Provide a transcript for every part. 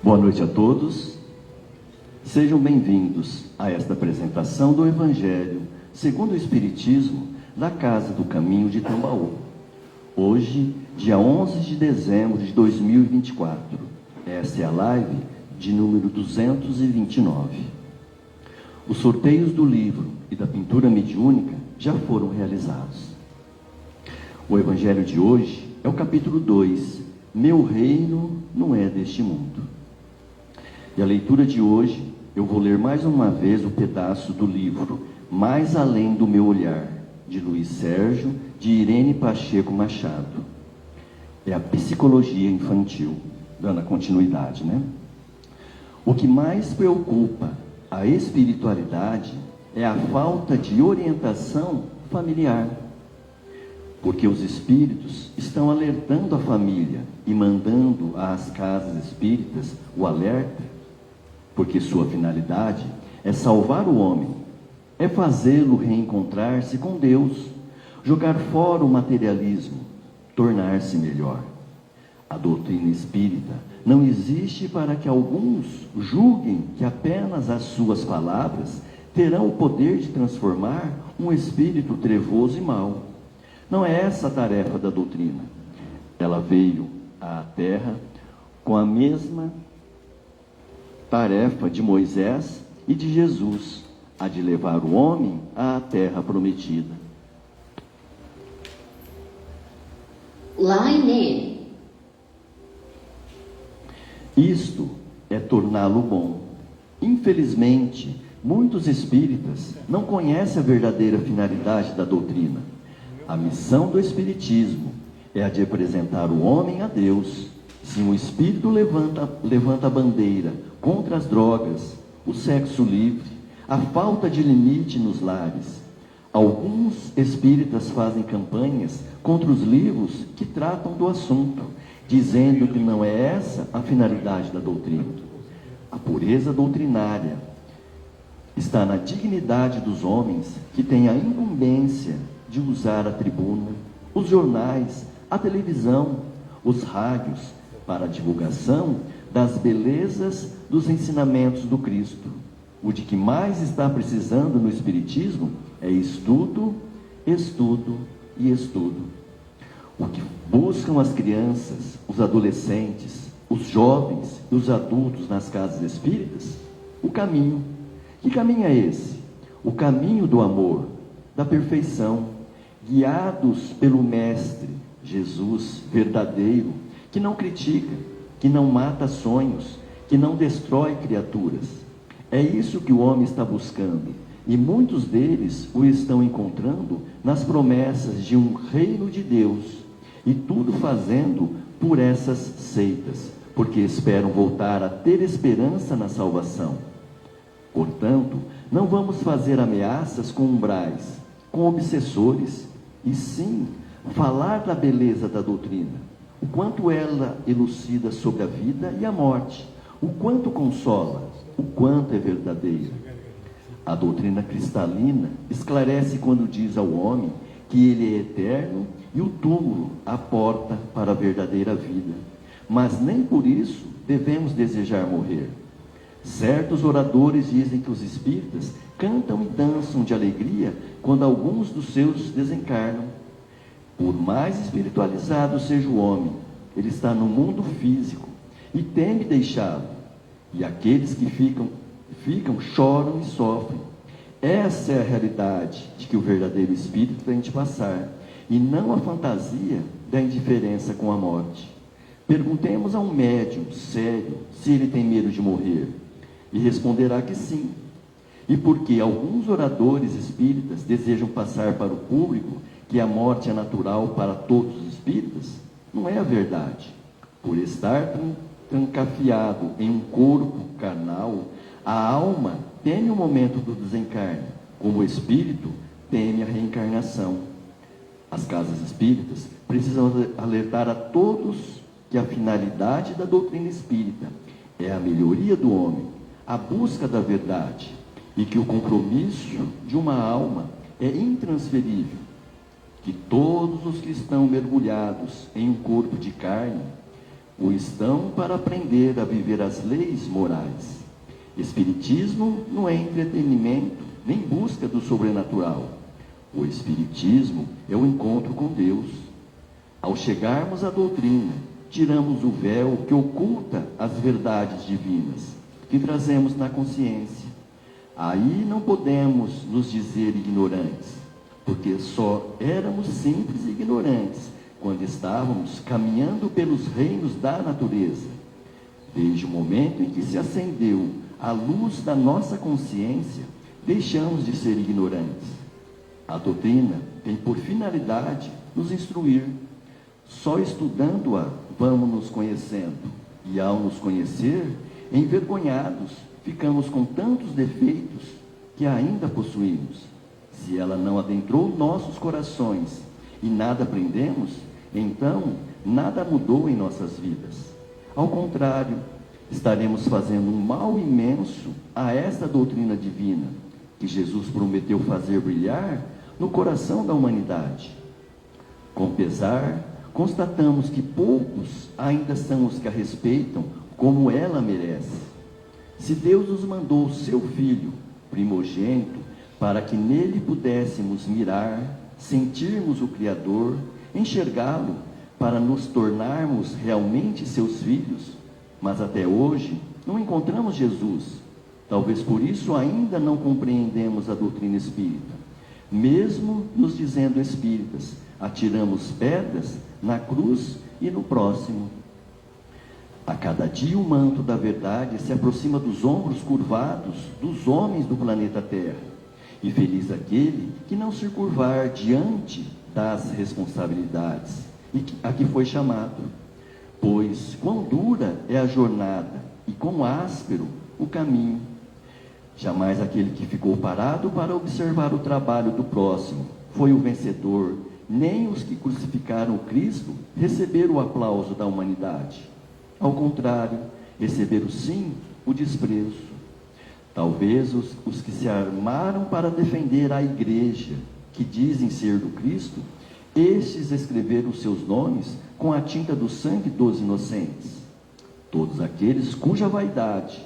Boa noite a todos. Sejam bem-vindos a esta apresentação do Evangelho segundo o Espiritismo da Casa do Caminho de Tambaú. Hoje, dia 11 de dezembro de 2024. Essa é a live de número 229. Os sorteios do livro e da pintura mediúnica já foram realizados. O Evangelho de hoje é o capítulo 2, Meu Reino não é deste mundo. E a leitura de hoje, eu vou ler mais uma vez o pedaço do livro Mais Além do Meu Olhar, de Luiz Sérgio, de Irene Pacheco Machado. É a psicologia infantil, dando a continuidade, né? O que mais preocupa a espiritualidade é a falta de orientação familiar. Porque os espíritos estão alertando a família e mandando às casas espíritas o alerta, porque sua finalidade é salvar o homem, é fazê-lo reencontrar-se com Deus, jogar fora o materialismo, tornar-se melhor. A doutrina espírita não existe para que alguns julguem que apenas as suas palavras terão o poder de transformar um espírito trevoso e mau. Não é essa a tarefa da doutrina. Ela veio à Terra com a mesma tarefa de Moisés e de Jesus, a de levar o homem à Terra prometida. Line in. Isto é torná-lo bom. Infelizmente, muitos espíritas não conhecem a verdadeira finalidade da doutrina. A missão do Espiritismo é a de apresentar o homem a Deus. Se um espírito levanta a bandeira contra as drogas, o sexo livre, a falta de limite nos lares, alguns espíritas fazem campanhas contra os livros que tratam do assunto, dizendo que não é essa a finalidade da doutrina. A pureza doutrinária está na dignidade dos homens que têm a incumbência de usar a tribuna, os jornais, a televisão, os rádios, para a divulgação das belezas dos ensinamentos do Cristo. O de que mais está precisando no Espiritismo é estudo, estudo e estudo. O que buscam as crianças, os adolescentes, os jovens e os adultos nas casas espíritas? O caminho. Que caminho é esse? O caminho do amor, da perfeição, guiados pelo Mestre, Jesus verdadeiro, que não critica, que não mata sonhos, que não destrói criaturas. É isso que o homem está buscando, e muitos deles o estão encontrando nas promessas de um reino de Deus, e tudo fazendo por essas seitas, porque esperam voltar a ter esperança na salvação. Portanto, não vamos fazer ameaças com umbrais, com obsessores, e sim falar da beleza da doutrina, o quanto ela elucida sobre a vida e a morte, o quanto consola, o quanto é verdadeira. A doutrina cristalina esclarece quando diz ao homem que ele é eterno e o túmulo a porta para a verdadeira vida, mas nem por isso devemos desejar morrer. Certos oradores dizem que os espíritas cantam e dançam de alegria quando alguns dos seus desencarnam. Por mais espiritualizado seja o homem, ele está no mundo físico e teme deixá-lo. E aqueles que ficam, choram e sofrem. Essa é a realidade de que o verdadeiro espírito tem de passar, e não a fantasia da indiferença com a morte. Perguntemos a um médium sério se ele tem medo de morrer, e responderá que sim. E porque alguns oradores espíritas desejam passar para o público que a morte é natural para todos os espíritas, não é a verdade. Por estar trancafiado em um corpo carnal, a alma teme o momento do desencarne, como o espírito teme a reencarnação. As casas espíritas precisam alertar a todos que a finalidade da doutrina espírita é a melhoria do homem, a busca da verdade, e que o compromisso de uma alma é intransferível, que todos os que estão mergulhados em um corpo de carne o estão para aprender a viver as leis morais. Espiritismo não é entretenimento, nem busca do sobrenatural. O Espiritismo é o encontro com Deus. Ao chegarmos à doutrina, tiramos o véu que oculta as verdades divinas, que trazemos na consciência. Aí não podemos nos dizer ignorantes, porque só éramos simples ignorantes quando estávamos caminhando pelos reinos da natureza. Desde o momento em que se acendeu a luz da nossa consciência, deixamos de ser ignorantes. A doutrina tem por finalidade nos instruir. Só estudando-a vamos nos conhecendo, e ao nos conhecer, envergonhados, ficamos com tantos defeitos que ainda possuímos. Se ela não adentrou nossos corações e nada aprendemos, então nada mudou em nossas vidas. Ao contrário, estaremos fazendo um mal imenso a esta doutrina divina, que Jesus prometeu fazer brilhar no coração da humanidade. Com pesar, constatamos que poucos ainda são os que a respeitam como ela merece. Se Deus nos mandou o seu Filho, primogênito, para que nele pudéssemos mirar, sentirmos o Criador, enxergá-lo, para nos tornarmos realmente seus filhos, mas até hoje não encontramos Jesus. Talvez por isso ainda não compreendemos a doutrina espírita. Mesmo nos dizendo espíritas, atiramos pedras na cruz e no próximo. A cada dia o manto da verdade se aproxima dos ombros curvados dos homens do planeta Terra. E feliz aquele que não se curvar diante das responsabilidades a que foi chamado. Pois quão dura é a jornada e quão áspero o caminho. Jamais aquele que ficou parado para observar o trabalho do próximo foi o vencedor, nem os que crucificaram o Cristo receberam o aplauso da humanidade. Ao contrário, receberam sim o desprezo. Talvez os que se armaram para defender a igreja, que dizem ser do Cristo, estes escreveram seus nomes com a tinta do sangue dos inocentes. Todos aqueles cuja vaidade,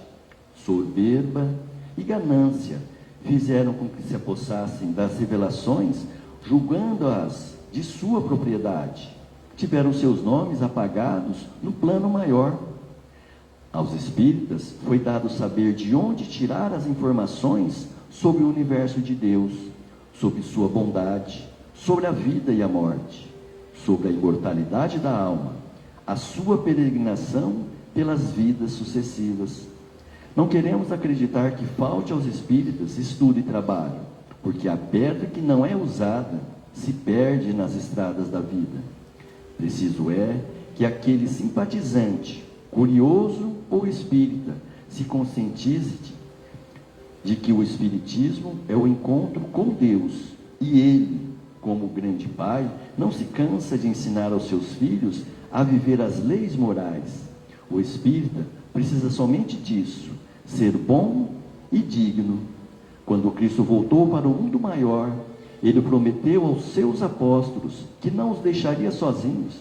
soberba e ganância fizeram com que se apossassem das revelações, julgando-as de sua propriedade, tiveram seus nomes apagados no plano maior. Aos espíritas foi dado saber de onde tirar as informações sobre o universo de Deus, sobre sua bondade, sobre a vida e a morte, sobre a imortalidade da alma, a sua peregrinação pelas vidas sucessivas. Não queremos acreditar que falte aos espíritas estudo e trabalho, porque a pedra que não é usada se perde nas estradas da vida. Preciso é que aquele simpatizante, curioso ou espírita, se conscientize de que o espiritismo é o encontro com Deus, e ele, como grande pai, não se cansa de ensinar aos seus filhos a viver as leis morais. O espírita precisa somente disso, ser bom e digno. Quando Cristo voltou para o mundo maior, ele prometeu aos seus apóstolos que não os deixaria sozinhos,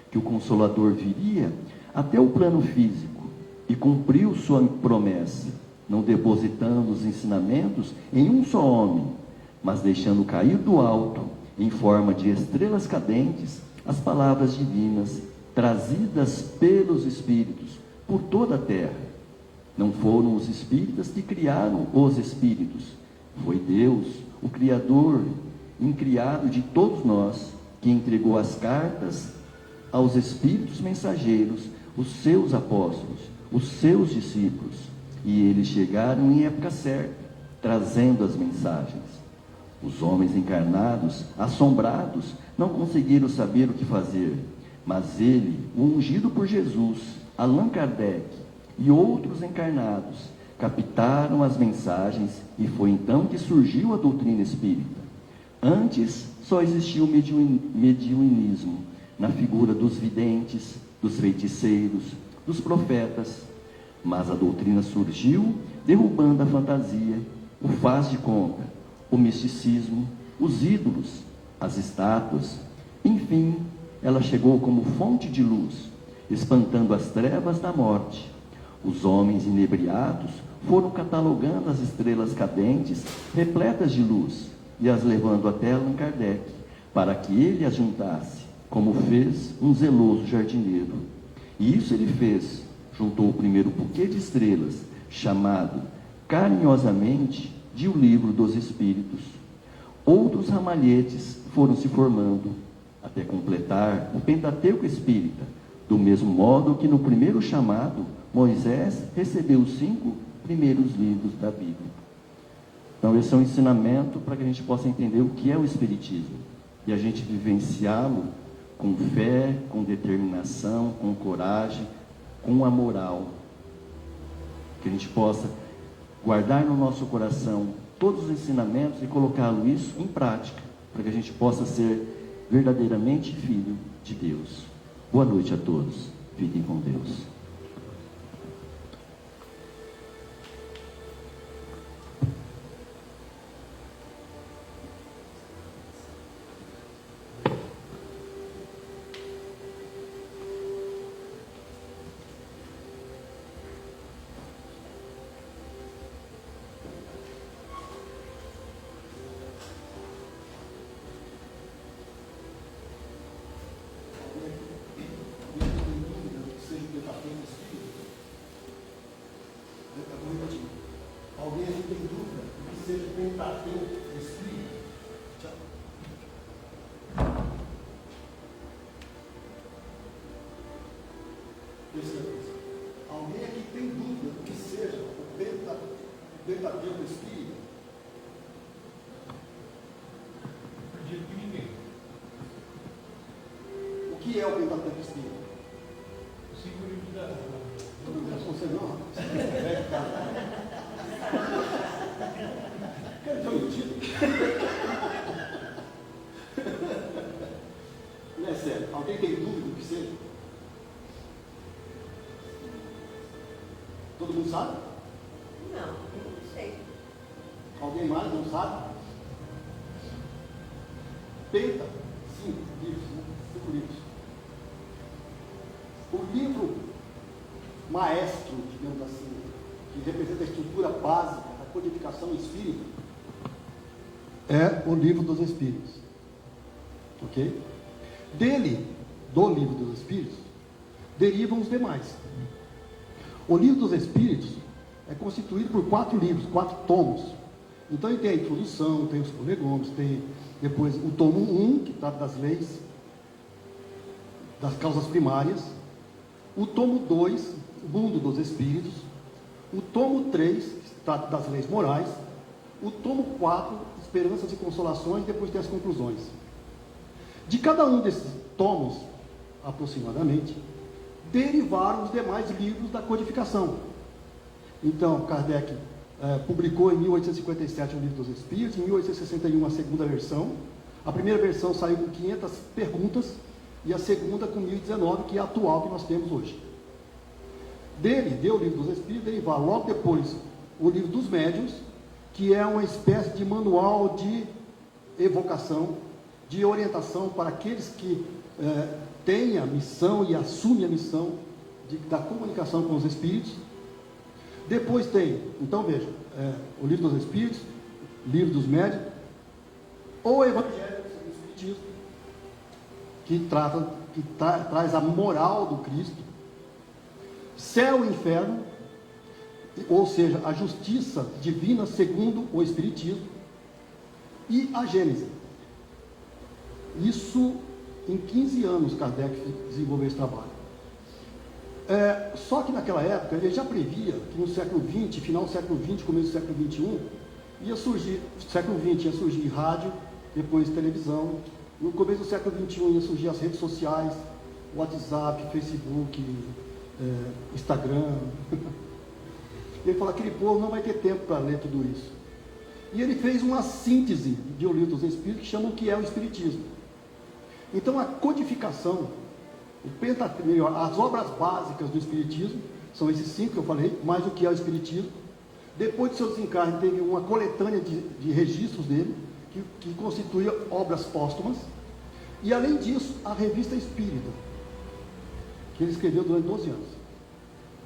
que o Consolador viria até o plano físico e cumpriu sua promessa, não depositando os ensinamentos em um só homem, mas deixando cair do alto, em forma de estrelas cadentes, as palavras divinas trazidas pelos Espíritos por toda a terra. Não foram os espíritas que criaram os espíritos, foi Deus, o Criador, incriado de todos nós, que entregou as cartas aos espíritos mensageiros, os seus apóstolos, os seus discípulos, e eles chegaram em época certa, trazendo as mensagens. Os homens encarnados, assombrados, não conseguiram saber o que fazer, mas ele, o ungido por Jesus, Allan Kardec e outros encarnados, captaram as mensagens, e foi então que surgiu a doutrina espírita. Antes só existia o mediunismo, na figura dos videntes, dos feiticeiros, dos profetas, mas a doutrina surgiu derrubando a fantasia, o faz de conta, o misticismo, os ídolos, as estátuas. Enfim, ela chegou como fonte de luz, espantando as trevas da morte. Os homens inebriados foram catalogando as estrelas cadentes, repletas de luz, e as levando até Allan Kardec, para que ele as juntasse, como fez um zeloso jardineiro. E isso ele fez, juntou o primeiro buquê de estrelas, chamado carinhosamente de O Livro dos Espíritos. Outros ramalhetes foram se formando, até completar o Pentateuco Espírita, do mesmo modo que no primeiro chamado, Moisés recebeu os 5 primeiros livros da Bíblia. Então esse é um ensinamento para que a gente possa entender o que é o Espiritismo, e a gente vivenciá-lo com fé, com determinação, com coragem, com a moral. Que a gente possa guardar no nosso coração todos os ensinamentos e colocá-lo isso em prática, para que a gente possa ser verdadeiramente filho de Deus. Boa noite a todos. Fiquem com Deus. Alguém aqui tem dúvida que seja Pentateuco Espírito? Tchau. Terceira coisa. Alguém aqui tem dúvida do que seja o Pentateuco Espírito? Acredito que ninguém. O que é o Pentateuco Espírito? Os 5 livros da. Eu não quero você não. Quero ter um título. Não é sério. Alguém tem dúvida do que seja? Todo mundo sabe? Não, eu não sei. Alguém mais não sabe? Penta, 5 livros, né? 5 livros. O livro maestro, digamos assim, que representa a estrutura básica da codificação espírita, é o Livro dos Espíritos. Ok? Dele, do Livro dos Espíritos, derivam os demais. O Livro dos Espíritos é constituído por 4 livros, 4 tomos. Então ele tem a introdução, tem os prolegômenos, tem depois o tomo 1, que trata das leis, das causas primárias. O tomo 2, o Mundo dos Espíritos. O tomo 3, que trata das leis morais. O tomo 4, Esperanças e Consolações, depois tem as conclusões. De cada um desses tomos, aproximadamente, derivaram os demais livros da codificação. Então, Kardec publicou em 1857 o Livro dos Espíritos, em 1861 a segunda versão. A primeira versão saiu com 500 perguntas e a segunda com 1019, que é a atual que nós temos hoje. Dele, deu o Livro dos Espíritos, derivaram logo depois o Livro dos Médiuns, que é uma espécie de manual de evocação, de orientação para aqueles que têm a missão e assumem a missão da comunicação com os Espíritos. Depois tem, então veja, o Livro dos Espíritos, Livro dos Médiuns, ou Evangelho do Espiritismo, que traz a moral do Cristo, céu e inferno, ou seja, a justiça divina segundo o Espiritismo, e a Gênese. Isso em 15 anos Kardec desenvolveu esse trabalho. Só que naquela época ele já previa que no século XX, final do século XX, começo do século XXI, ia surgir rádio, depois televisão. No começo do século XXI ia surgir as redes sociais, WhatsApp, Facebook, Instagram. Ele fala que aquele povo não vai ter tempo para ler tudo isso. E ele fez uma síntese de O Livro dos Espíritos, que chamam que é o Espiritismo. Então a codificação, as obras básicas do Espiritismo, são esses 5 que eu falei, mais o que é o Espiritismo. Depois de seu desencarne, teve uma coletânea de registros dele, que constituía obras póstumas. E além disso, a Revista Espírita, que ele escreveu durante 12 anos.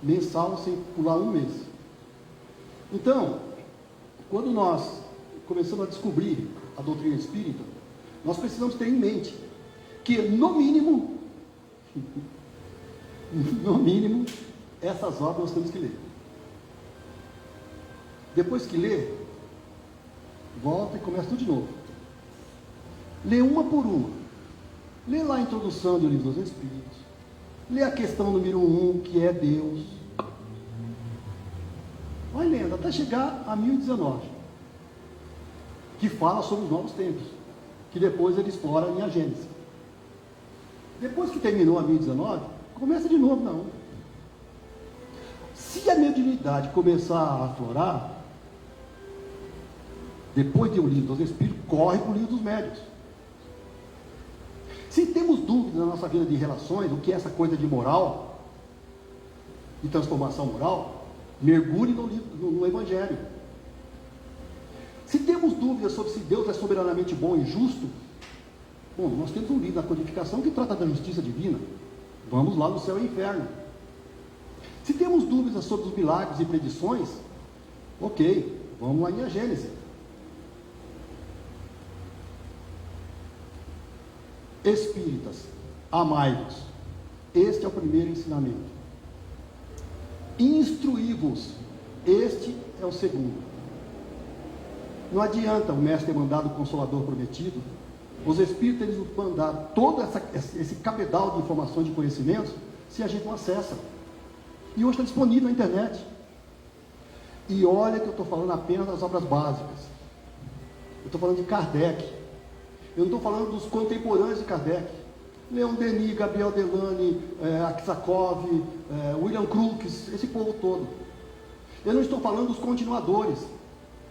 Mensal, sem pular um mês. Então, quando nós começamos a descobrir a doutrina espírita, nós precisamos ter em mente que, no mínimo, essas obras nós temos que ler. Depois que ler, volta e começa tudo de novo. Lê uma por uma. Lê lá a introdução do Livro dos Espíritos. Lê a questão número 1, que é Deus. Vai lendo, até chegar a 1019, que fala sobre os novos tempos, que depois ele explora em A Gênese. Depois que terminou a 1019, começa de novo na 1. Se a mediunidade começar a aflorar, depois de o Livro dos Espíritos, corre para o Livro dos Médiuns. Se temos dúvidas na nossa vida de relações, o que é essa coisa de moral, de transformação moral, mergulhe no Evangelho. Se temos dúvidas sobre se Deus é soberanamente bom e justo, bom, nós temos um livro da codificação que trata da justiça divina. Vamos lá no céu e inferno. Se temos dúvidas sobre os milagres e predições, ok, vamos lá em A Gênese. Espíritas, amai-vos. Este é o primeiro ensinamento. Instruí-vos. Este é o segundo. Não adianta o mestre ter mandado o Consolador prometido, os Espíritos eles nos mandaram todo esse cabedal de informações, de conhecimentos, se a gente não acessa. E hoje está disponível na internet. E olha que eu estou falando apenas das obras básicas. Eu estou falando de Kardec. Eu não estou falando dos contemporâneos de Kardec. Leon Denis, Gabriel Delany, Aksakov, William Crookes, esse povo todo. Eu não estou falando dos continuadores,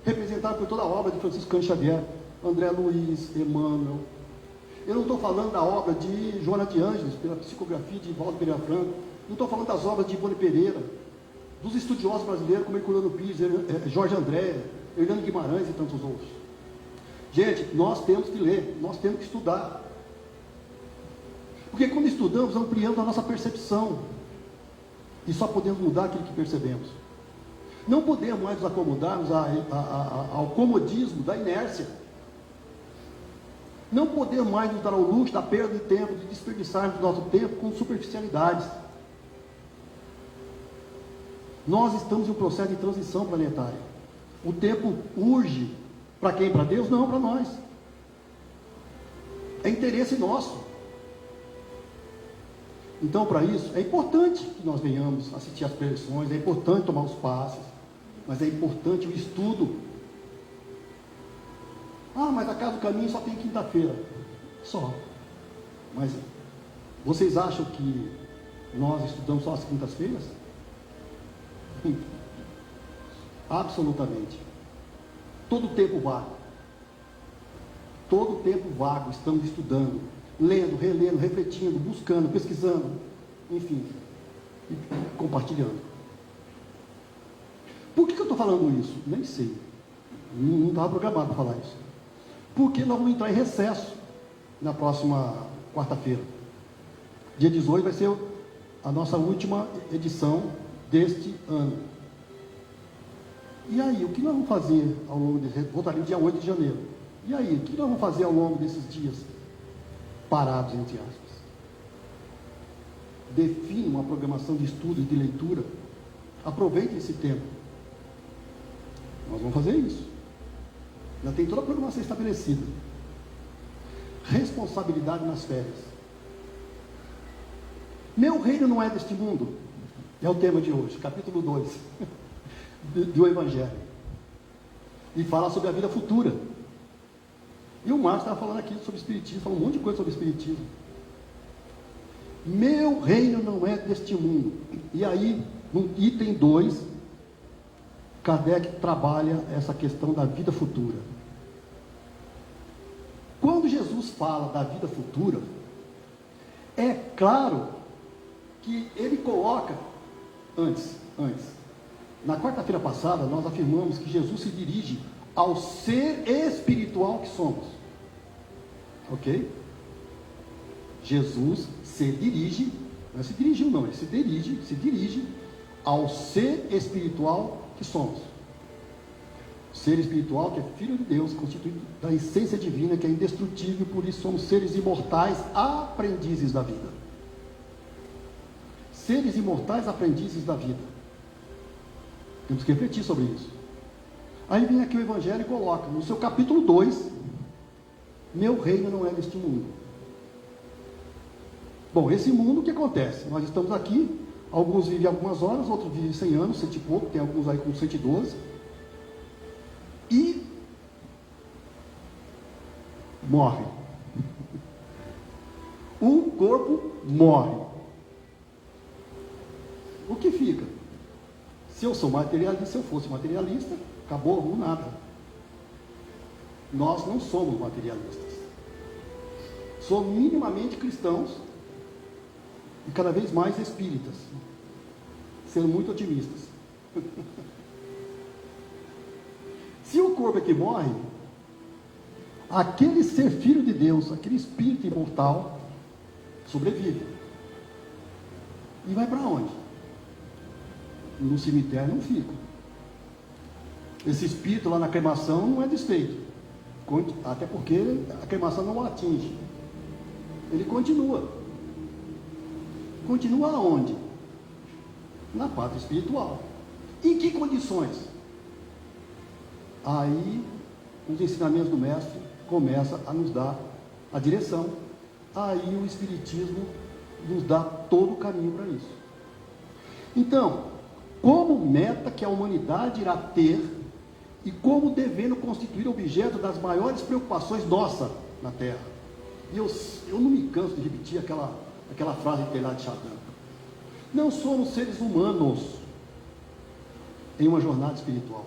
representados por toda a obra de Francisco Cândido Xavier, André Luiz, Emmanuel. Eu não estou falando da obra de Joana de Ângeles, pela psicografia de Valdo Pereira Franco. Não estou falando das obras de Ivone Pereira, dos estudiosos brasileiros como Herculano Pires, Jorge André, Hernando Guimarães e tantos outros. Gente, nós temos que ler, nós temos que estudar. Porque quando estudamos, ampliamos a nossa percepção. E só podemos mudar aquilo que percebemos. Não podemos mais nos acomodarmos ao comodismo da inércia. Não podemos mais nos dar ao luxo da perda de tempo, de desperdiçarmos nosso tempo com superficialidades. Nós estamos em um processo de transição planetária. O tempo urge. Para quem? Para Deus? Não, para nós. É interesse nosso. Então, para isso, é importante que nós venhamos assistir às preleções, é importante tomar os passes, mas é importante o estudo. Ah, mas a Casa do Caminho só tem quinta-feira. Só. Mas vocês acham que nós estudamos só às quintas-feiras? Absolutamente. Todo tempo vago. Todo tempo vago estamos estudando, lendo, relendo, refletindo, buscando, pesquisando, enfim, e compartilhando. Por que eu estou falando isso? Nem sei. Não estava programado para falar isso. Porque nós vamos entrar em recesso na próxima quarta-feira. Dia 18 vai ser a nossa última edição deste ano. E aí, o que nós vamos fazer ao longo desse... Voltaria dia 8 de janeiro. E aí, o que nós vamos fazer ao longo desses dias parados, entre aspas? Define uma programação de estudo e de leitura. Aproveite esse tempo. Nós vamos fazer isso. Já tem toda a programação estabelecida. Responsabilidade nas férias. Meu reino não é deste mundo. É o tema de hoje, capítulo 2 do Evangelho. E fala sobre a vida futura. E o Márcio estava falando aqui sobre Espiritismo, falou um monte de coisa sobre Espiritismo. Meu reino não é deste mundo. E aí, no item 2, Kardec trabalha essa questão da vida futura. Quando Jesus fala da vida futura, é claro que ele coloca antes. Na quarta-feira passada, nós afirmamos que Jesus se dirige ao ser espiritual que somos. Ok? Jesus se dirige Não é se dirigiu, não, ele se dirige ao ser espiritual que somos. Ser espiritual que é filho de Deus, constituído da essência divina, que é indestrutível, por isso somos seres imortais, aprendizes da vida. Seres imortais, aprendizes da vida. Temos que refletir sobre isso. Aí vem aqui o Evangelho e coloca, no seu capítulo 2, meu reino não é deste mundo. Bom, esse mundo, o que acontece? Nós estamos aqui, alguns vivem algumas horas, outros vivem 100 anos, 100 e pouco, tem alguns aí com 112, e morre. O corpo morre. O que fica? Se eu sou materialista, se eu fosse materialista, acabou o nada. Nós não somos materialistas. Somos minimamente cristãos e cada vez mais espíritas, sendo muito otimistas. Se o corpo é que morre, aquele ser filho de Deus, aquele espírito imortal, sobrevive. E vai para onde? No cemitério não fica. Esse espírito lá na cremação não é desfeito, até porque a cremação não o atinge. Ele continua. Continua aonde? Na parte espiritual. Em que condições? Aí, os ensinamentos do mestre começam a nos dar a direção. Aí o Espiritismo nos dá todo o caminho para isso. Então, como meta que a humanidade irá ter e como devendo constituir objeto das maiores preocupações nossas na Terra. E eu não me canso de repetir aquela frase de Teilhard de Chardin. Não somos seres humanos em uma jornada espiritual.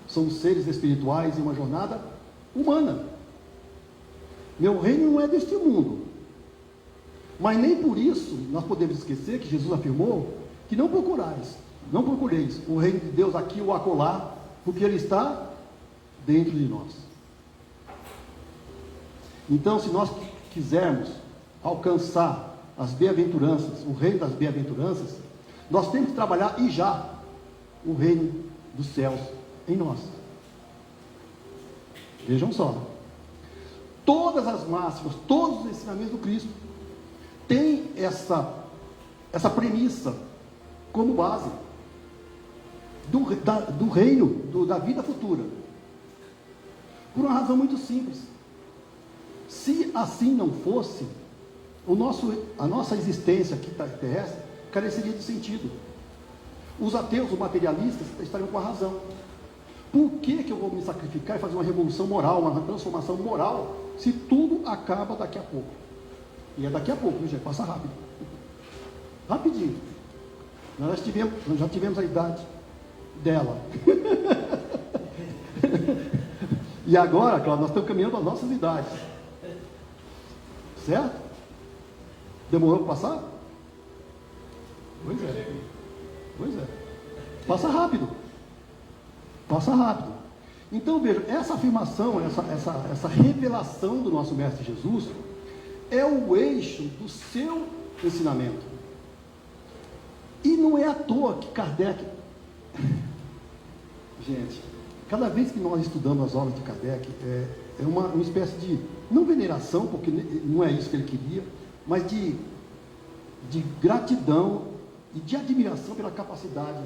Somos seres espirituais em uma jornada humana. Meu reino não é deste mundo. Mas nem por isso nós podemos esquecer que Jesus afirmou que não procureis o reino de Deus aqui ou acolá, porque ele está dentro de nós. Então, se nós quisermos alcançar as bem-aventuranças, o reino das bem-aventuranças, nós temos que trabalhar e já o reino dos céus em nós. Vejam só, todas as máximas, todos os ensinamentos do Cristo têm essa premissa como base do reino, da vida futura, por uma razão muito simples. Se assim não fosse, a nossa existência aqui terrestre careceria de sentido. Os ateus, os materialistas, estariam com a razão. Por que eu vou me sacrificar e fazer uma revolução moral, uma transformação moral, se tudo acaba daqui a pouco? E é daqui a pouco, já passa rápido. Rapidinho. Nós já tivemos a idade dela. E agora, claro, nós estamos caminhando para as nossas idades. Certo? Demorou para passar? Pois é. Pois é. Passa rápido. Passa rápido. Então, veja, essa afirmação, essa revelação do nosso Mestre Jesus é o eixo do seu ensinamento. E não é à toa que Kardec... Gente, cada vez que nós estudamos as obras de Kardec, é uma espécie de, não veneração, porque não é isso que ele queria, mas de gratidão e de admiração pela capacidade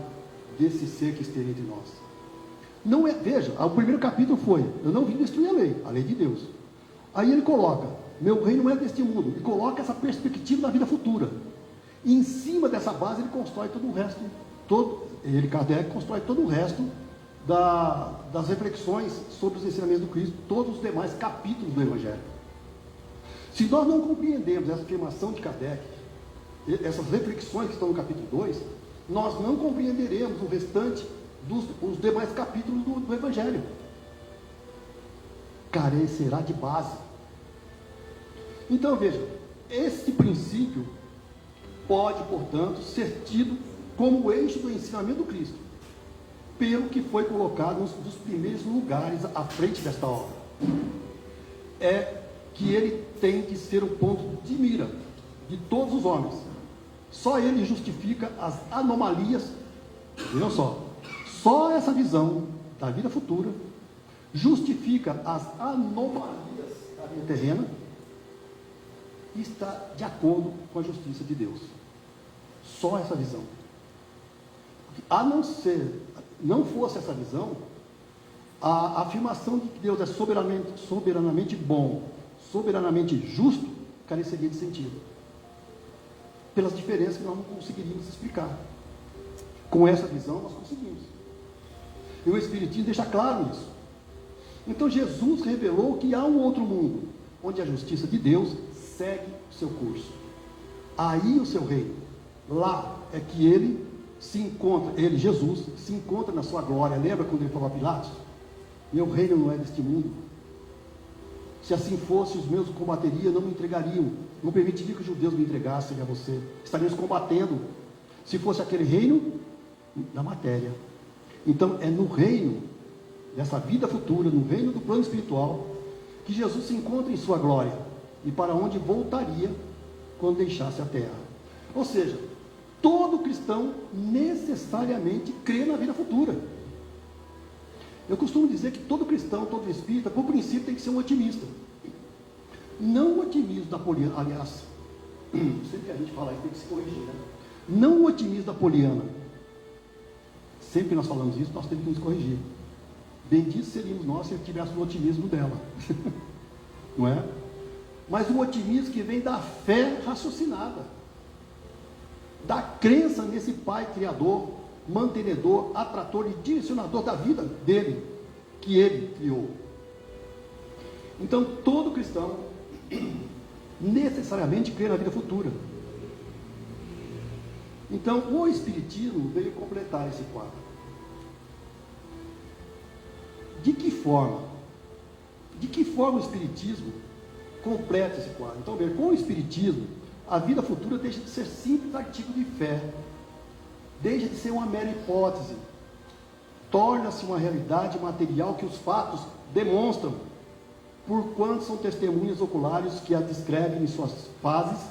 desse ser que esteve entre nós. Não é, veja, o primeiro capítulo foi: eu não vim destruir a lei de Deus. Aí ele coloca: meu reino não é deste mundo, e coloca essa perspectiva da vida futura. E em cima dessa base ele constrói todo o resto, Kardec constrói todo o resto das reflexões sobre os ensinamentos do Cristo, todos os demais capítulos do Evangelho. Se nós não compreendemos essa afirmação de Kardec, essas reflexões que estão no capítulo 2, nós não compreenderemos o restante os demais capítulos do Evangelho. Carecerá de base. Então veja, esse princípio pode, portanto, ser tido como eixo do ensinamento do Cristo, pelo que foi colocado nos primeiros lugares à frente desta obra. É que ele tem que ser o ponto de mira de todos os homens. Só ele justifica as anomalias. Vejam só essa visão da vida futura justifica as anomalias da vida terrena e está de acordo com a justiça de Deus. Só essa visão. A não fosse essa visão, a afirmação de que Deus é soberanamente bom, soberanamente justo, careceria de sentido. Pelas diferenças que nós não conseguiríamos explicar. Com essa visão nós conseguimos. E o Espiritismo deixa claro isso. Então Jesus revelou que há um outro mundo, onde a justiça de Deus segue o seu curso. Aí o seu reino. Lá é que ele se encontra, ele, Jesus, se encontra na sua glória. Lembra quando ele falou a Pilatos? Meu reino não é deste mundo. Se assim fosse, os meus combateriam, não me entregariam. Não permitiria que os judeus me entregassem a você. Estaríamos combatendo. Se fosse aquele reino da matéria. Então é no reino dessa vida futura, no reino do plano espiritual, que Jesus se encontra em sua glória e para onde voltaria quando deixasse a terra. Ou seja, todo cristão necessariamente crê na vida futura. Eu costumo dizer que todo cristão, todo espírita, por princípio, tem que ser um otimista. Não o otimismo da Poliana, aliás, sempre que a gente fala isso tem que se corrigir, né? Não o otimismo da Poliana. Sempre que nós falamos isso, nós temos que nos corrigir. Benditos seríamos nós se tivéssemos o otimismo dela. Não é? Mas um otimismo que vem da fé raciocinada. Da crença nesse Pai Criador, mantenedor, atrator e direcionador da vida dele, que ele criou. Então, todo cristão necessariamente crê na vida futura. Então, o Espiritismo veio completar esse quadro. De que forma? De que forma o Espiritismo completa esse quadro? Então, com o Espiritismo, a vida futura deixa de ser simples artigo de fé, deixa de ser uma mera hipótese, torna-se uma realidade material que os fatos demonstram, porquanto são testemunhas oculares que a descrevem em suas fases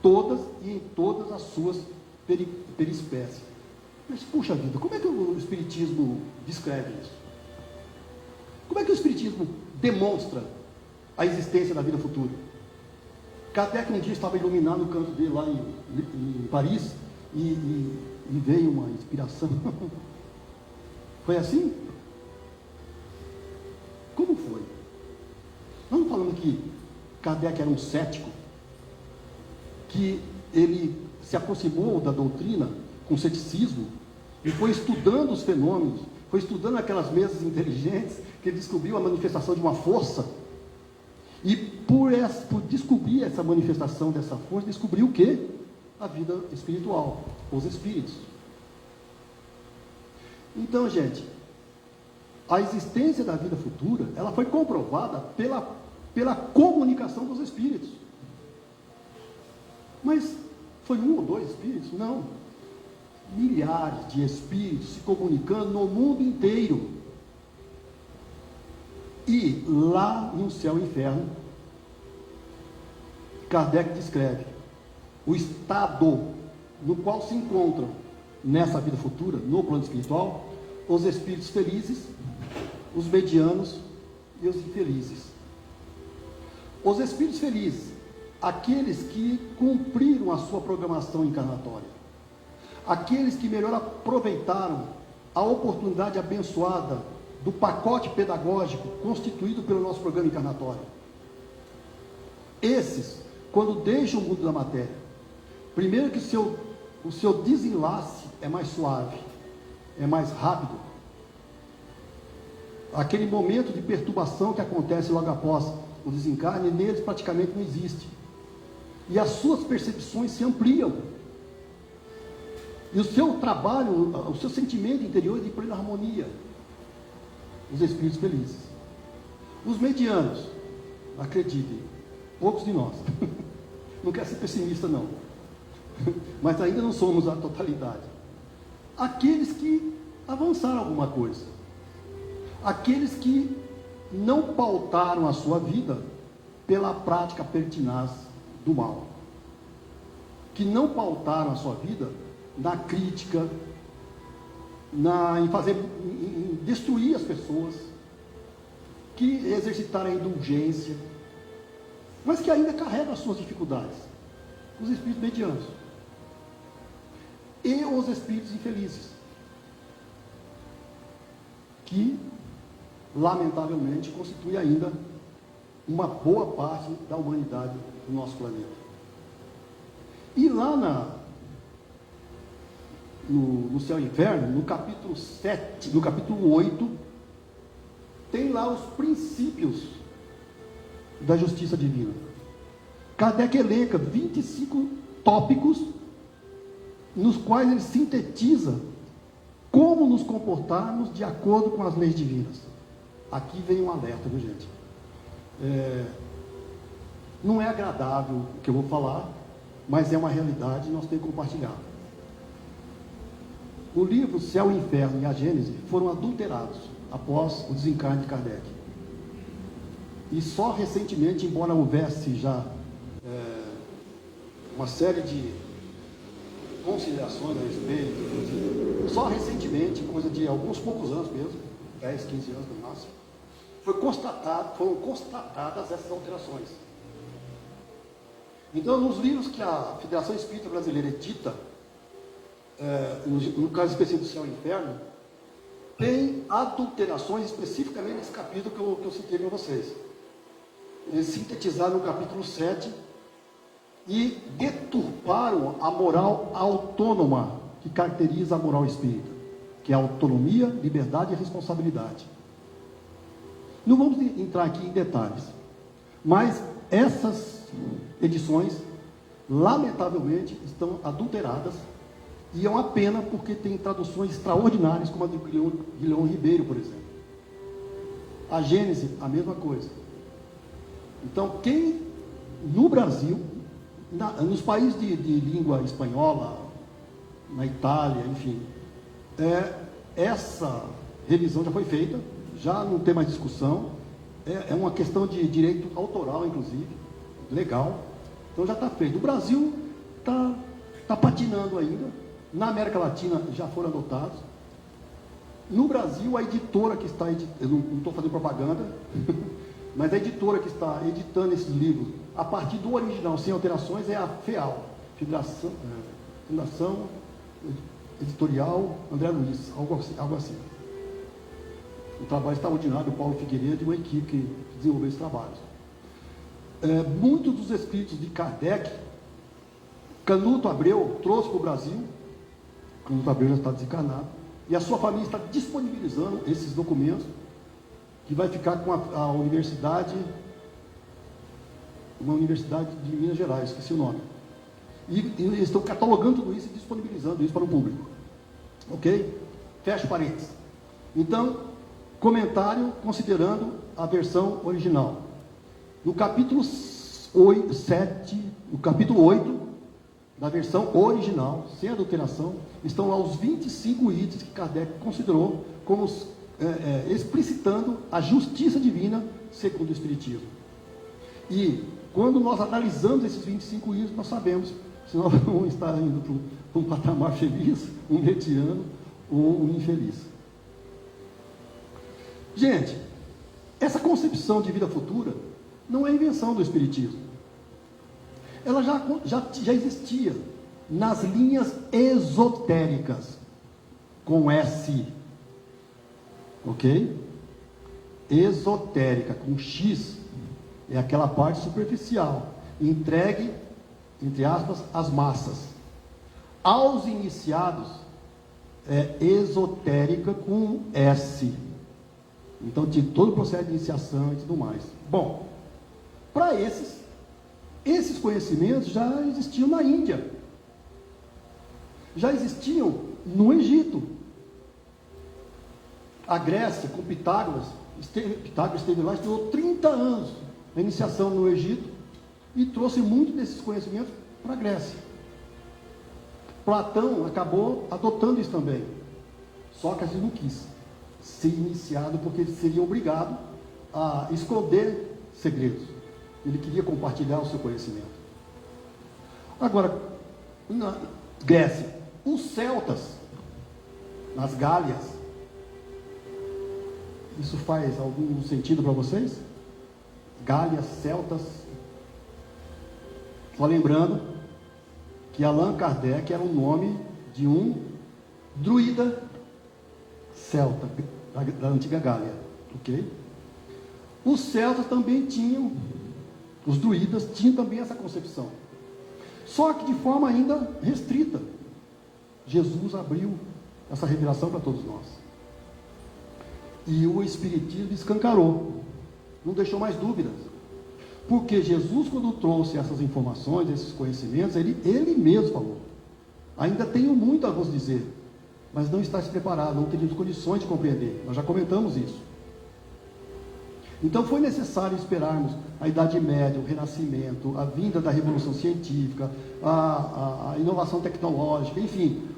todas e em todas as suas perispécies. Mas, puxa vida, como é que o Espiritismo descreve isso? Como é que o Espiritismo demonstra a existência da vida futura? Kardec um dia estava iluminado no canto dele lá em Paris e veio uma inspiração. Foi assim? Como foi? Nós não falamos que Kardec era um cético, que ele se aproximou da doutrina com ceticismo e foi estudando os fenômenos, foi estudando aquelas mesas inteligentes, que ele descobriu a manifestação de uma força, e por descobrir essa manifestação dessa força, descobriu o quê? A vida espiritual, os espíritos. Então, gente, a existência da vida futura, ela foi comprovada pela comunicação dos espíritos. Mas foi um ou dois espíritos? Não. Milhares de espíritos se comunicando no mundo inteiro. E lá no céu e inferno, Kardec descreve o estado no qual se encontram nessa vida futura, no plano espiritual, os espíritos felizes, os medianos e os infelizes. Os espíritos felizes, aqueles que cumpriram a sua programação encarnatória, aqueles que melhor aproveitaram a oportunidade abençoada do pacote pedagógico constituído pelo nosso programa encarnatório. Esses, quando deixam o mundo da matéria, primeiro que o seu desenlace é mais suave, é mais rápido. Aquele momento de perturbação que acontece logo após o desencarne, neles praticamente não existe. E as suas percepções se ampliam. E o seu trabalho, o seu sentimento interior é de plena harmonia. Os espíritos felizes. Os medianos, acreditem, poucos de nós. Não quero ser pessimista, não. Mas ainda não somos a totalidade. Aqueles que avançaram alguma coisa. Aqueles que não pautaram a sua vida pela prática pertinaz do mal. que não pautaram a sua vida na crítica, em destruir as pessoas, que exercitaram a indulgência, mas que ainda carregam as suas dificuldades, os espíritos medianos e os espíritos infelizes, que lamentavelmente constituem ainda uma boa parte da humanidade do nosso planeta. E lá no Céu e Inferno, no capítulo 7, no capítulo 8, tem lá os princípios da justiça divina. Kardec elenca 25 tópicos nos quais ele sintetiza como nos comportarmos de acordo com as leis divinas. Aqui vem um alerta, viu, gente? Não é agradável o que eu vou falar, mas é uma realidade e nós temos que compartilhar. O livro Céu e Inferno e a Gênese foram adulterados após o desencarne de Kardec. E só recentemente, embora houvesse já uma série de considerações a respeito, só recentemente, coisa de alguns poucos anos mesmo, 10, 15 anos no máximo, foram constatadas essas alterações. Então, nos livros que a Federação Espírita Brasileira edita, no caso específico do Céu e Inferno, tem adulterações especificamente nesse capítulo que eu citei para vocês. Eles sintetizaram no capítulo 7 e deturparam a moral autônoma que caracteriza a moral espírita, que é a autonomia, liberdade e responsabilidade. Não vamos entrar aqui em detalhes, mas essas edições, lamentavelmente, estão adulteradas, e é uma pena porque tem traduções extraordinárias, como a do Guilherme Ribeiro, por exemplo. A Gênese, a mesma coisa. Então, quem no Brasil, nos países de língua espanhola, na Itália, enfim, essa revisão já foi feita, já não tem mais discussão, é uma questão de direito autoral, inclusive, legal, então já está feito. O Brasil está patinando ainda, na América Latina já foram adotados. No Brasil, a editora que está eu não estou fazendo propaganda, mas a editora que está editando esses livros, a partir do original, sem alterações, é a FEAL, Fundação Editorial André Luiz, algo assim. Um trabalho extraordinário do Paulo Figueiredo e uma equipe que desenvolveu esse trabalho. Muitos dos escritos de Kardec, Canuto Abreu trouxe para o Brasil. Canuto Abreu já está desencarnado, e a sua família está disponibilizando esses documentos, que vai ficar com a universidade, uma universidade de Minas Gerais, esqueci o nome. E eles estão catalogando tudo isso e disponibilizando isso para o público. Ok? Fecha parênteses. Então, comentário considerando a versão original. No capítulo 8 da versão original, sem adulteração, estão lá os 25 itens que Kardec considerou como explicitando a justiça divina segundo o Espiritismo. E quando nós analisamos esses 25 itens, nós sabemos se nós vamos estar indo para um patamar feliz, um mediano ou um infeliz. Gente, essa concepção de vida futura não é invenção do Espiritismo. Ela já existia nas linhas esotéricas, com S, ok? Esotérica, com X, é aquela parte superficial, entregue, entre aspas, às massas. Aos iniciados, é esotérica com S. Então, tinha todo o processo de iniciação e tudo mais. Bom, para esses conhecimentos já existiam na Índia, já existiam no Egito. A Grécia, com Pitágoras esteve lá, estudou 30 anos a iniciação no Egito e trouxe muito desses conhecimentos para a Grécia. Platão acabou adotando isso também, Sócrates não quis ser iniciado porque ele seria obrigado a esconder segredos. Ele queria compartilhar o seu conhecimento. Agora, Na Grécia. Os celtas, nas Gálias. Isso faz algum sentido para vocês? Gálias, celtas. Só lembrando que Allan Kardec era o nome de um druida celta da antiga Gália, ok? Os celtas também tinham, os druidas tinham também essa concepção, só que de forma ainda restrita. Jesus abriu essa revelação para todos nós, e o Espiritismo escancarou, não deixou mais dúvidas, porque Jesus, quando trouxe essas informações, esses conhecimentos, ele mesmo falou: ainda tenho muito a vos dizer, mas não está preparado, não teríamos condições de compreender. Nós já comentamos isso. Então foi necessário esperarmos a Idade Média, o Renascimento, a vinda da Revolução Científica, a inovação tecnológica, enfim,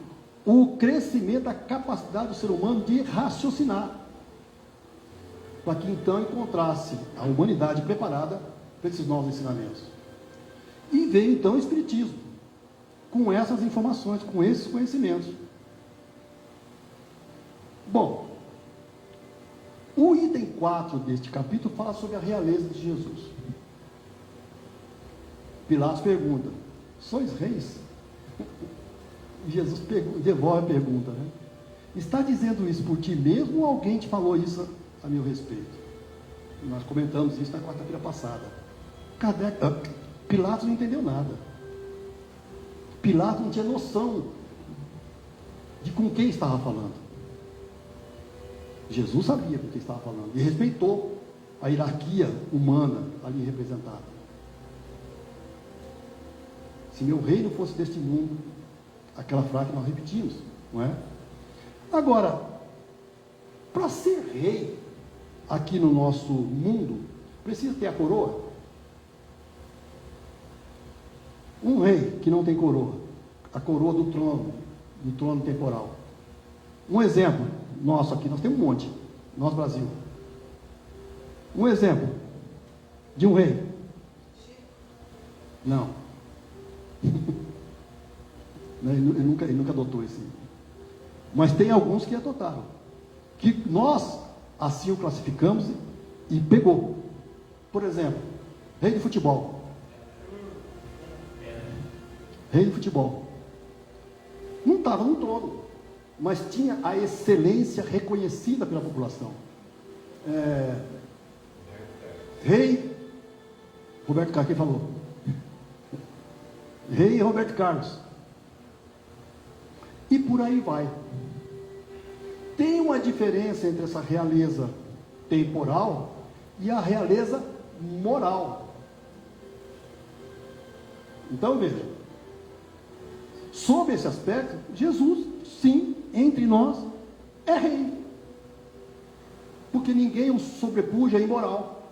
o crescimento da capacidade do ser humano de raciocinar, para que então encontrasse a humanidade preparada para esses novos ensinamentos. E veio então o Espiritismo, com essas informações, com esses conhecimentos. Bom, o item 4 deste capítulo fala sobre a realeza de Jesus. Pilatos pergunta: sois reis? E Jesus devolve a pergunta, né? Está dizendo isso por ti mesmo ou alguém te falou isso a meu respeito? Nós comentamos isso na quarta-feira passada. Pilatos não entendeu nada. Pilatos não tinha noção de com quem estava falando. Jesus sabia com quem estava falando e respeitou a hierarquia humana ali representada. Se meu reino fosse deste mundo, aquela frase que nós repetimos, não é? Agora, para ser rei aqui no nosso mundo, precisa ter a coroa? Um rei que não tem coroa, a coroa do trono temporal. Um exemplo nosso aqui, nós temos um monte, nosso Brasil. Um exemplo de um rei. Não. Ele nunca adotou esse. Mas tem alguns que adotaram, que nós assim o classificamos e pegou. Por exemplo, rei de futebol. Rei de futebol. Não estava no trono, mas tinha a excelência reconhecida pela população. Rei Roberto Carlos, quem falou? Rei Roberto Carlos. E por aí vai. Tem uma diferença entre essa realeza temporal e a realeza moral. Então veja, sob esse aspecto, Jesus, sim, entre nós, é rei. Porque ninguém o sobrepuja a imoral.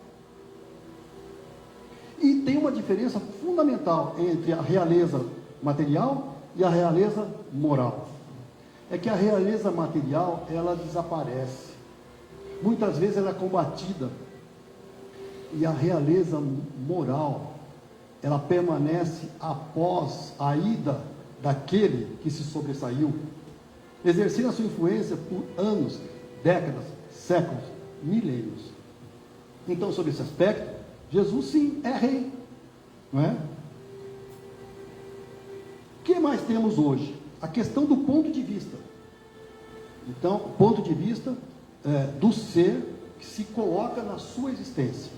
E tem uma diferença fundamental entre a realeza material e a realeza moral. É que a realeza material, ela desaparece. Muitas vezes ela é combatida. E a realeza moral, ela permanece após a ida daquele que se sobressaiu, exercendo a sua influência por anos, décadas, séculos, milênios. Então, sobre esse aspecto, Jesus sim é rei, não é? O que mais temos hoje? A questão do ponto de vista. Então, o ponto de vista do ser que se coloca na sua existência.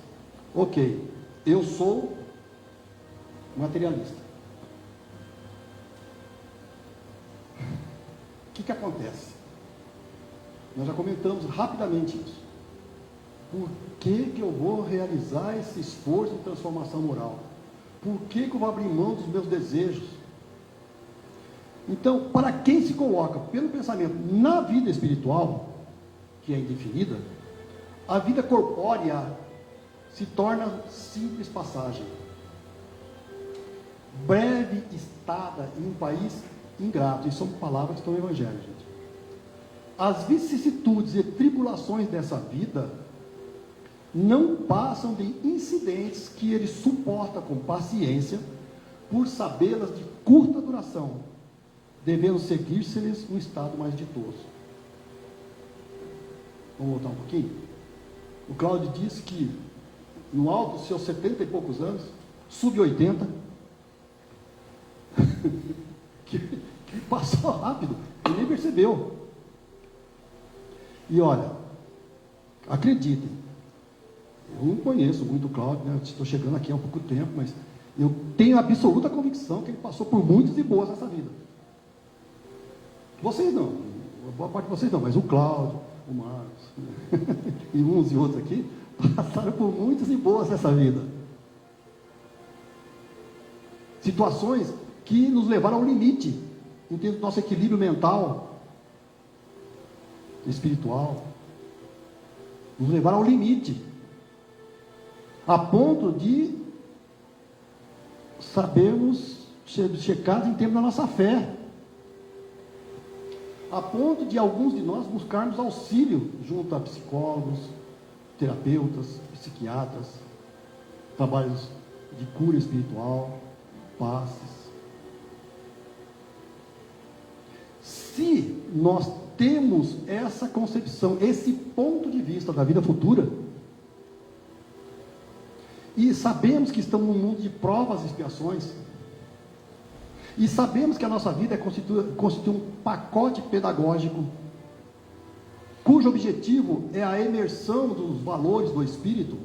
Ok, eu sou materialista. O que acontece? Nós já comentamos rapidamente isso. Por que eu vou realizar esse esforço de transformação moral? Por que eu vou abrir mão dos meus desejos? Então, para quem se coloca pelo pensamento na vida espiritual, que é indefinida, a vida corpórea se torna simples passagem. Breve estada em um país ingrato. Isso são palavras que estão no Evangelho, gente. As vicissitudes e tribulações dessa vida não passam de incidentes que ele suporta com paciência, por sabê-las de curta duração, devendo seguir-se-lhes um estado mais ditoso. Vamos voltar um pouquinho? O Cláudio disse que, no alto dos seus 70 e poucos anos, sub-80, que passou rápido, ele nem percebeu. E olha, acreditem, eu não conheço muito o Cláudio, né? Estou chegando aqui há um pouco tempo, mas eu tenho absoluta convicção que ele passou por muitas e boas nessa vida. Vocês não, boa parte de vocês não, mas o Cláudio, o Marcos, e uns e outros aqui, passaram por muitas e boas nessa vida. Situações que nos levaram ao limite, em termos do nosso equilíbrio mental, espiritual, nos levaram ao limite, a ponto de sabermos checar em termos da nossa fé, a ponto de alguns de nós buscarmos auxílio junto a psicólogos, terapeutas, psiquiatras, trabalhos de cura espiritual, passes. Se nós temos essa concepção, esse ponto de vista da vida futura, e sabemos que estamos num mundo de provas e expiações, e sabemos que a nossa vida constitui um pacote pedagógico, cujo objetivo é a imersão dos valores do Espírito,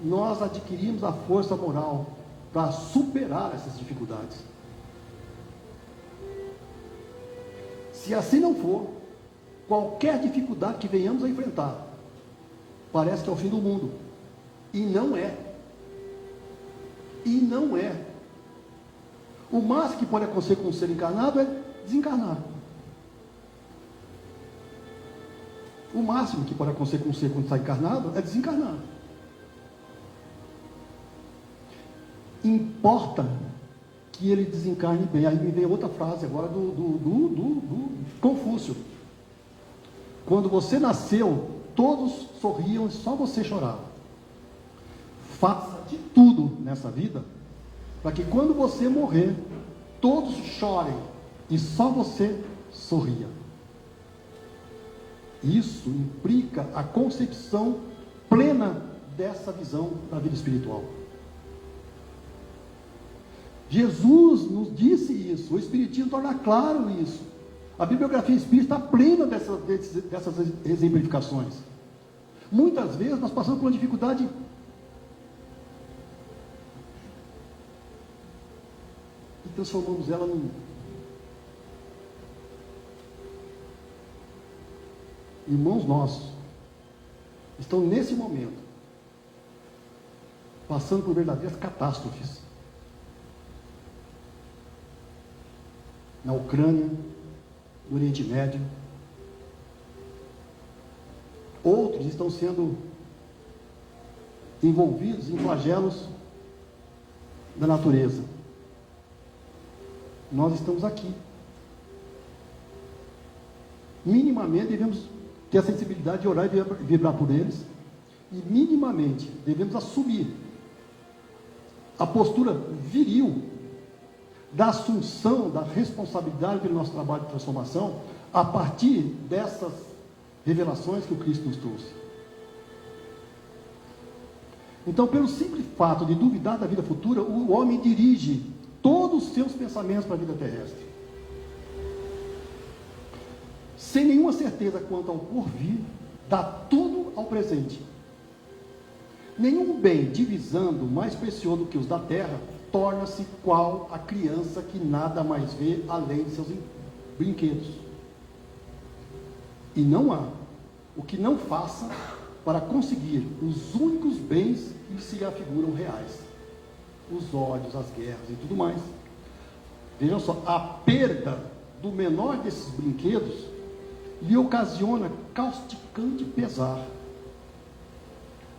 nós adquirimos a força moral para superar essas dificuldades. Se assim não for, qualquer dificuldade que venhamos a enfrentar, parece que é o fim do mundo. E não é. E não é. O máximo que pode acontecer com um ser encarnado é desencarnar. O máximo que pode acontecer com um ser quando está encarnado é desencarnar. Importa que ele desencarne bem. Aí me vem outra frase agora do Confúcio. Quando você nasceu, todos sorriam e só você chorava. Faça de tudo nessa vida para que quando você morrer, todos chorem e só você sorria. Isso implica a concepção plena dessa visão da vida espiritual. Jesus nos disse isso, o Espiritismo torna claro isso. A bibliografia espírita está plena dessas exemplificações. Muitas vezes nós passamos por uma dificuldade e transformamos ela num... Irmãos nossos estão nesse momento passando por verdadeiras catástrofes. Na Ucrânia, no Oriente Médio. Outros estão sendo envolvidos em flagelos da natureza. Nós estamos aqui. Minimamente devemos ter a sensibilidade de orar e vibrar por eles. E minimamente devemos assumir a postura viril da assunção da responsabilidade pelo nosso trabalho de transformação a partir dessas revelações que o Cristo nos trouxe. Então, pelo simples fato de duvidar da vida futura, o homem dirige todos os seus pensamentos para a vida terrestre, sem nenhuma certeza quanto ao porvir, dá tudo ao presente. Nenhum bem divisando mais precioso do que os da terra torna-se qual a criança que nada mais vê além de seus brinquedos. E não há o que não faça para conseguir os únicos bens que se lhe afiguram reais: os ódios, as guerras e tudo mais. Vejam só, a perda do menor desses brinquedos lhe ocasiona causticante pesar.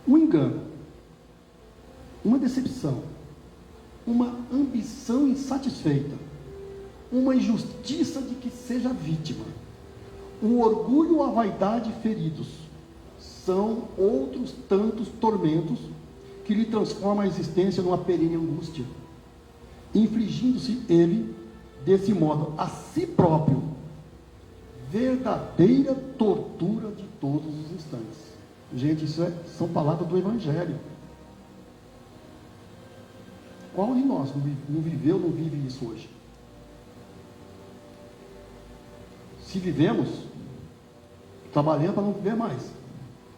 Um engano, uma decepção, uma ambição insatisfeita, uma injustiça de que seja vítima, o orgulho ou a vaidade feridos, são outros tantos tormentos que lhe transformam a existência numa perene angústia. infligindo-se ele, desse modo, a si próprio, verdadeira tortura de todos os instantes. Gente, são palavras do Evangelho. Qual de nós não viveu, não vive isso hoje? Se vivemos, trabalhando para não viver mais.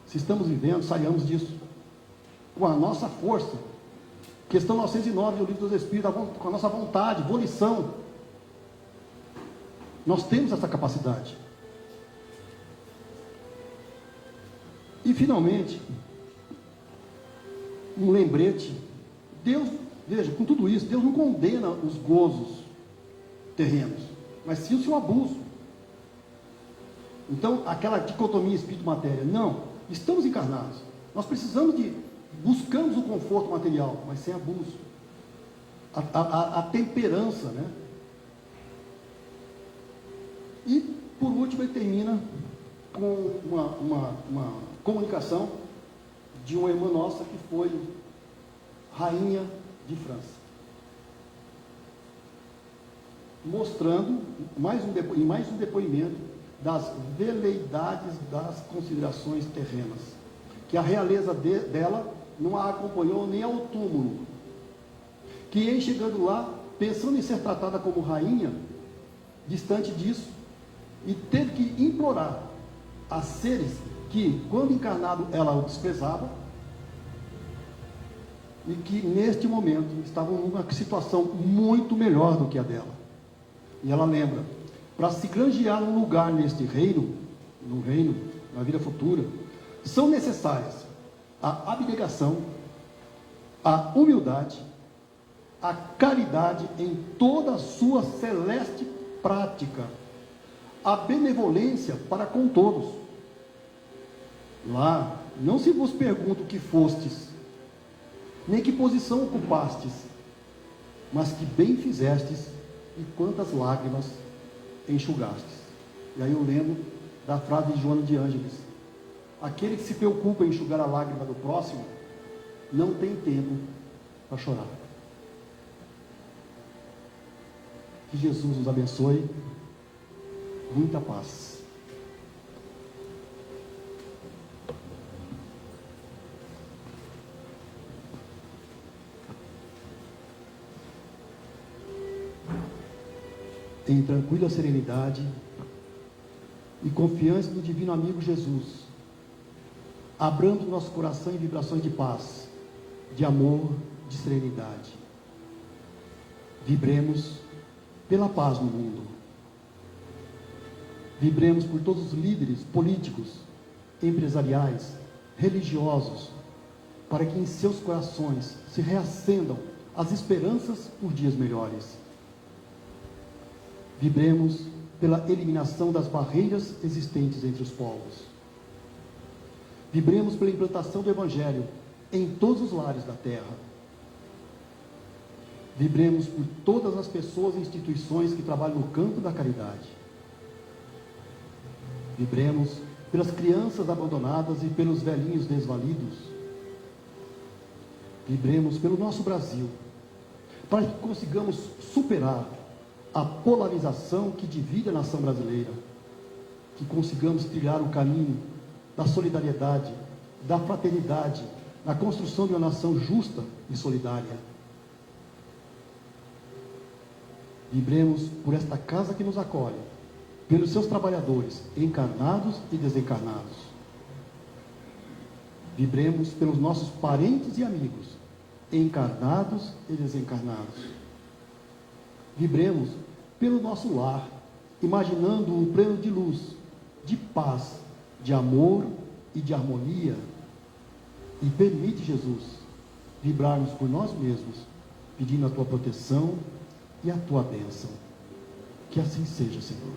Se estamos vivendo, saiamos disso. Com a nossa força. Questão 909 do Livro dos Espíritos, com a nossa vontade, volição. Nós temos essa capacidade. E finalmente, um lembrete. Deus, veja, com tudo isso, Deus não condena os gozos terrenos, mas sim o seu abuso. Então, aquela dicotomia espírito-matéria, não, estamos encarnados, nós buscamos o conforto material, mas sem abuso, a temperança, né? E, por último, ele termina com uma comunicação de uma irmã nossa que foi rainha de França, mostrando em mais um depoimento das veleidades das considerações terrenas, que a realeza dela não a acompanhou nem ao túmulo, que em chegando lá, pensando em ser tratada como rainha, distante disso, e teve que implorar a seres que, quando encarnado, ela o desprezava, e que neste momento estavam numa situação muito melhor do que a dela. E ela lembra, para se granjear um lugar neste reino, na vida futura, são necessárias a abnegação, a humildade, a caridade em toda a sua celeste prática, a benevolência para com todos. Lá não se vos pergunta o que fostes, nem que posição ocupastes, mas que bem fizestes e quantas lágrimas enxugastes. E aí eu lembro da frase de Joana de Ângeles: aquele que se preocupa em enxugar a lágrima do próximo, não tem tempo para chorar. Que Jesus nos abençoe. Muita paz. Em tranquila serenidade e confiança no divino amigo Jesus, abrando nosso coração em vibrações de paz, de amor, de serenidade. Vibremos pela paz no mundo. Vibremos por todos os líderes políticos, empresariais, religiosos, para que em seus corações se reacendam as esperanças por dias melhores. Vibremos pela eliminação das barreiras existentes entre os povos. Vibremos pela implantação do Evangelho em todos os lares da terra. Vibremos por todas as pessoas e instituições que trabalham no campo da caridade. Vibremos pelas crianças abandonadas e pelos velhinhos desvalidos. Vibremos pelo nosso Brasil, para que consigamos superar a polarização que divide a nação brasileira, que consigamos trilhar o caminho da solidariedade, da fraternidade, da construção de uma nação justa e solidária. Vibremos por esta casa que nos acolhe, pelos seus trabalhadores, encarnados e desencarnados. Vibremos pelos nossos parentes e amigos, encarnados e desencarnados. Vibremos pelo nosso lar, imaginando um pleno de luz, de paz, de amor e de harmonia. E permite, Jesus, vibrarmos por nós mesmos, pedindo a tua proteção e a tua bênção. Que assim seja, Senhor.